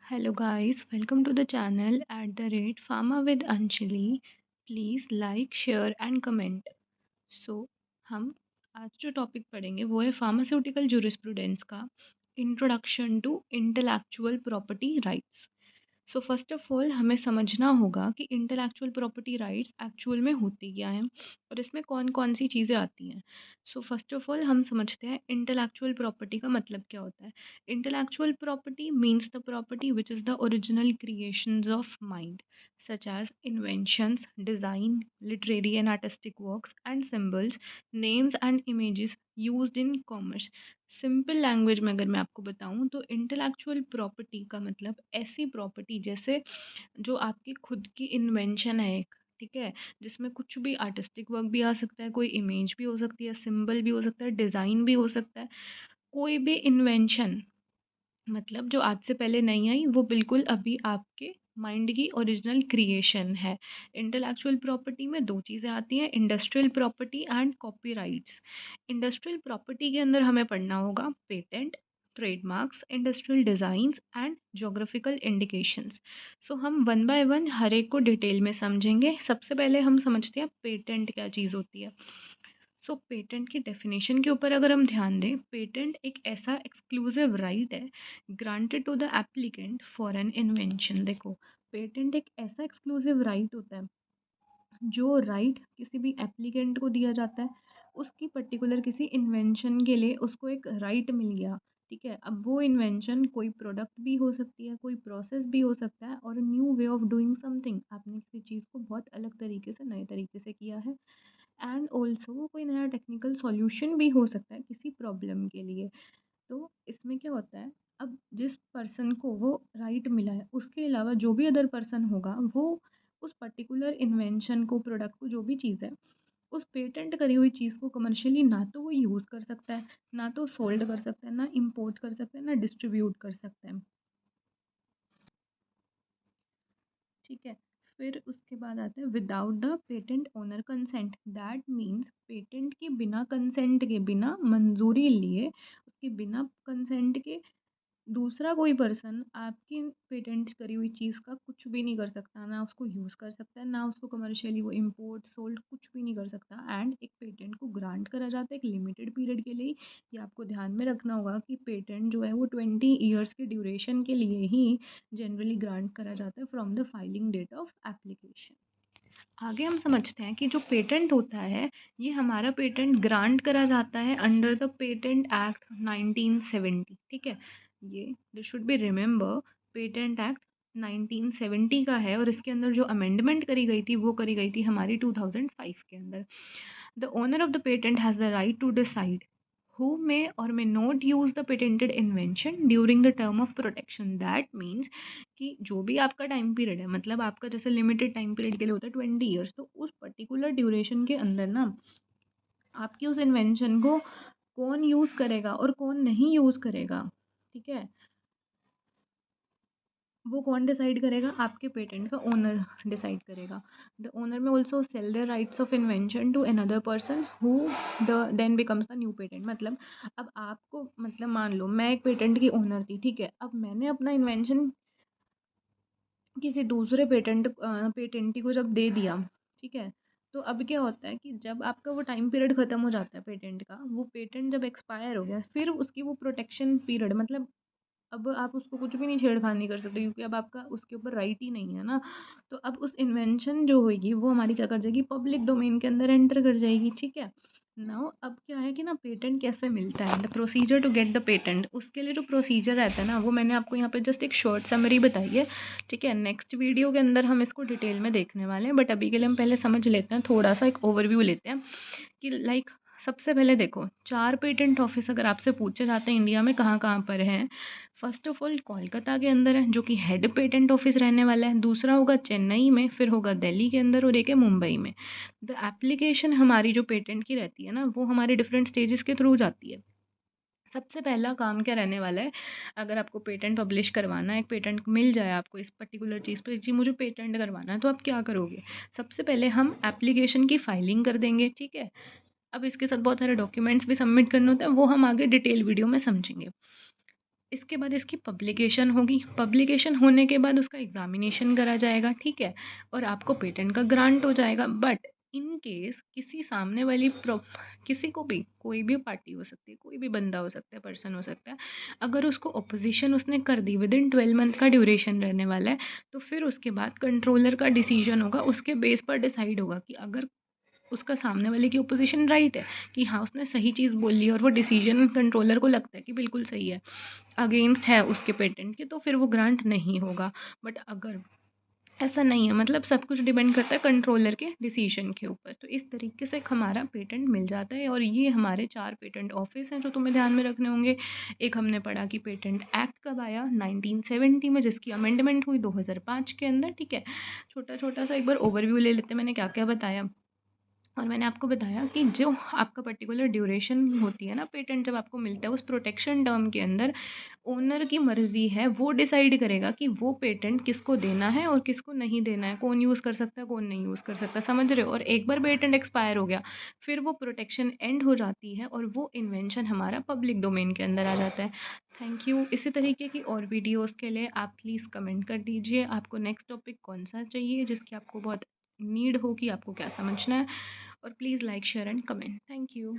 Hello guys, welcome to the channel at the rate Pharma with Anjali. Please like, share and comment. So हम आज जो topic पढ़ेंगे वो है pharmaceutical jurisprudence का introduction to intellectual property rights. So first of all हमें समझना होगा कि इंटेलेक्चुअल प्रॉपर्टी राइट्स एक्चुअल में होती क्या हैं और इसमें कौन कौन सी चीज़ें आती हैं। सो फर्स्ट ऑफ ऑल हम समझते हैं इंटेलेक्चुअल प्रॉपर्टी का मतलब क्या होता है। Intellectual property means the property which is the original creations of mind such as inventions, design, literary and artistic works, and symbols, names and images used in commerce. Simple language में अगर मैं आपको बताऊं तो इंटेलेक्चुअल प्रॉपर्टी का मतलब ऐसी property जैसे जो आपकी खुद की इन्वेंशन है एक, ठीक है, जिसमें कुछ भी आर्टिस्टिक वर्क भी आ सकता है, कोई इमेज भी हो सकती है, सिंबल भी हो सकता है, डिज़ाइन भी हो सकता है, कोई भी इन्वेंशन मतलब जो आज से पहले नहीं आई वो बिल्कुल अभी आपके माइंड की ओरिजिनल क्रिएशन है। इंटेलेक्चुअल प्रॉपर्टी में दो चीज़ें आती हैं, industrial property and copyrights. Industrial property के अंदर हमें पढ़ना होगा patent, trademarks, industrial designs and geographical indications. So हम वन बाय वन हर एक को डिटेल में समझेंगे। सबसे पहले हम समझते हैं पेटेंट क्या चीज़ होती है। सो पेटेंट की डेफिनेशन के ऊपर अगर हम ध्यान दें, पेटेंट एक ऐसा एक्सक्लूसिव राइट है granted to the applicant for an invention. देखो, पेटेंट एक ऐसा एक्सक्लूसिव राइट होता है जो राइट किसी भी एप्लीकेंट को दिया जाता है, उसकी पर्टिकुलर किसी इन्वेंशन के लिए उसको एक राइट मिल गया, ठीक है। अब वो इन्वेंशन कोई प्रोडक्ट भी हो सकती है, कोई प्रोसेस भी हो सकता है और new way of doing something, आपने किसी चीज़ को बहुत अलग तरीके से नए तरीके से किया है। एंड ऑल्सो वो कोई नया टेक्निकल सॉल्यूशन भी हो सकता है किसी प्रॉब्लम के लिए। तो इसमें क्या होता है, अब जिस पर्सन को वो राइट मिला है उसके अलावा जो भी अदर पर्सन होगा वो उस पर्टिकुलर इन्वेंशन को, प्रोडक्ट को, जो भी चीज़ है, उस पेटेंट करी हुई चीज़ को कमर्शियली ना तो वो यूज़ कर सकता है, ना तो सोल्ड कर सकता है, ना इम्पोर्ट कर सकता है, ना डिस्ट्रीब्यूट कर सकता है, ठीक है। फिर उसके बाद आता है without the patent owner consent. That means patent के बिना कंसेंट के, बिना मंजूरी लिए, उसके बिना कंसेंट के दूसरा कोई पर्सन आपकी पेटेंट करी हुई चीज़ का कुछ भी नहीं कर सकता, ना उसको यूज़ कर सकता है, ना उसको कमर्शियली वो इम्पोर्ट सोल्ड कुछ भी नहीं कर सकता। एंड एक पेटेंट को ग्रांट करा जाता है एक लिमिटेड पीरियड के लिए। ये आपको ध्यान में रखना होगा कि पेटेंट जो है वो 20 ईयर्स के ड्यूरेशन के लिए ही जनरली ग्रांट करा जाता है from the filing date of application. आगे हम समझते हैं कि जो पेटेंट होता है, ये हमारा पेटेंट ग्रांट करा जाता है अंडर द पेटेंट एक्ट 1970, ठीक है। ये this should be remember, patent act 1970 का है और इसके अंदर जो अमेंडमेंट करी गई थी वो करी गई थी हमारी 2005 के अंदर। The owner of the patent has the right to decide who may or may not use the patented invention during the term of protection. That means कि जो भी आपका टाइम पीरियड है, मतलब आपका जैसे लिमिटेड टाइम पीरियड के लिए होता है 20 ईयर्स, तो उस पर्टिकुलर ड्यूरेशन के अंदर ना आपकी उस इन्वेंशन को कौन यूज़ करेगा और कौन नहीं यूज़ करेगा, ठीक है, वो कौन डिसाइड करेगा, आपके पेटेंट का ओनर डिसाइड करेगा। The owner may also sell the rights of invention to another person who the then becomes the new patent. मतलब अब आपको, मतलब मान लो मैं एक पेटेंट की ओनर थी, ठीक है, अब मैंने अपना इन्वेंशन किसी दूसरे पेटेंटी को जब दे दिया, ठीक है, तो अब क्या होता है कि जब आपका वो टाइम पीरियड ख़त्म हो जाता है पेटेंट का, वो पेटेंट जब एक्सपायर हो गया फिर उसकी वो प्रोटेक्शन पीरियड, मतलब अब आप उसको कुछ भी नहीं छेड़खानी कर सकते क्योंकि अब आपका उसके ऊपर राइट ही नहीं है ना। तो अब उस इन्वेंशन जो होगी वो हमारी क्या कर जाएगी, पब्लिक डोमेन के अंदर एंटर कर जाएगी, ठीक है। नाउ अब क्या है कि ना पेटेंट कैसे मिलता है, the procedure to get the patent, उसके लिए जो प्रोसीजर रहता है ना वो मैंने आपको यहाँ पे जस्ट एक शॉर्ट समरी बताई है, ठीक है। नेक्स्ट वीडियो के अंदर हम इसको डिटेल में देखने वाले हैं, बट अभी के लिए हम पहले समझ लेते हैं, थोड़ा सा एक ओवरव्यू लेते हैं कि लाइक सबसे पहले देखो, 4 पेटेंट ऑफिस अगर आपसे पूछे जाते हैं इंडिया में कहाँ कहाँ पर हैं। फर्स्ट ऑफ ऑल कोलकाता के अंदर है जो कि हेड पेटेंट ऑफिस रहने वाला है, दूसरा होगा चेन्नई में, फिर होगा दिल्ली के अंदर और एक है मुंबई में। द एप्लीकेशन हमारी जो पेटेंट की रहती है ना वो हमारे डिफरेंट स्टेजेस के थ्रू जाती है। सबसे पहला काम क्या रहने वाला है, अगर आपको पेटेंट पब्लिश करवाना है, एक पेटेंट मिल जाए आपको इस पर्टिकुलर चीज़ पे, जी मुझे पेटेंट करवाना है, तो आप क्या करोगे, सबसे पहले हम एप्लीकेशन की फाइलिंग कर देंगे, ठीक है। अब इसके साथ बहुत सारे डॉक्यूमेंट्स भी सबमिट करने होते हैं, वो हम आगे डिटेल वीडियो में समझेंगे। इसके बाद इसकी पब्लिकेशन होगी, पब्लिकेशन होने के बाद उसका एग्ज़ामिनेशन करा जाएगा, ठीक है? और आपको पेटेंट का ग्रांट हो जाएगा। बट इन केस किसी सामने वाली किसी को भी, कोई भी पार्टी हो सकती है, कोई भी बंदा हो सकता है, पर्सन हो सकता है, अगर उसको ऑपोज़िशन उसने कर दी, विदिन 12 मंथ का ड्यूरेशन रहने वाला है, तो फिर उसके बाद कंट्रोलर का डिसीजन होगा, उसके बेस पर डिसाइड होगा कि अगर उसका सामने वाले की ओपोज़िशन राइट है कि हाँ, उसने सही चीज़ बोली है और वो डिसीजन कंट्रोलर को लगता है कि बिल्कुल सही है, अगेंस्ट है उसके पेटेंट के, तो फिर वो ग्रांट नहीं होगा। बट अगर ऐसा नहीं है, मतलब सब कुछ डिपेंड करता है कंट्रोलर के डिसीजन के ऊपर। तो इस तरीके से हमारा पेटेंट मिल जाता है और ये हमारे 4 पेटेंट ऑफिस हैं जो तुम्हें ध्यान में रखने होंगे। एक हमने पढ़ा कि पेटेंट एक्ट कब आया, 1970 में, जिसकी अमेंडमेंट हुई 2005 के अंदर, ठीक है? छोटा-छोटा सा एक बार ओवरव्यू ले लेते हैं, मैंने क्या-क्या बताया। और मैंने आपको बताया कि जो आपका पर्टिकुलर ड्यूरेशन होती है ना, पेटेंट जब आपको मिलता है, उस प्रोटेक्शन टर्म के अंदर ओनर की मर्ज़ी है, वो डिसाइड करेगा कि वो पेटेंट किसको देना है और किसको नहीं देना है, कौन यूज़ कर सकता है, कौन नहीं यूज़ कर सकता, समझ रहे हो? और एक बार पेटेंट एक्सपायर हो गया, फिर वो प्रोटेक्शन एंड हो जाती है और वो इन्वेंशन हमारा पब्लिक डोमेन के अंदर आ जाता है। Thank you. इसी तरीके की और वीडियोज़ के लिए आप प्लीज़ कमेंट कर दीजिए, आपको नेक्स्ट टॉपिक कौन-सा चाहिए, जिसकी आपको बहुत नीड हो कि आपको क्या समझना है। और please like, share and comment. Thank you.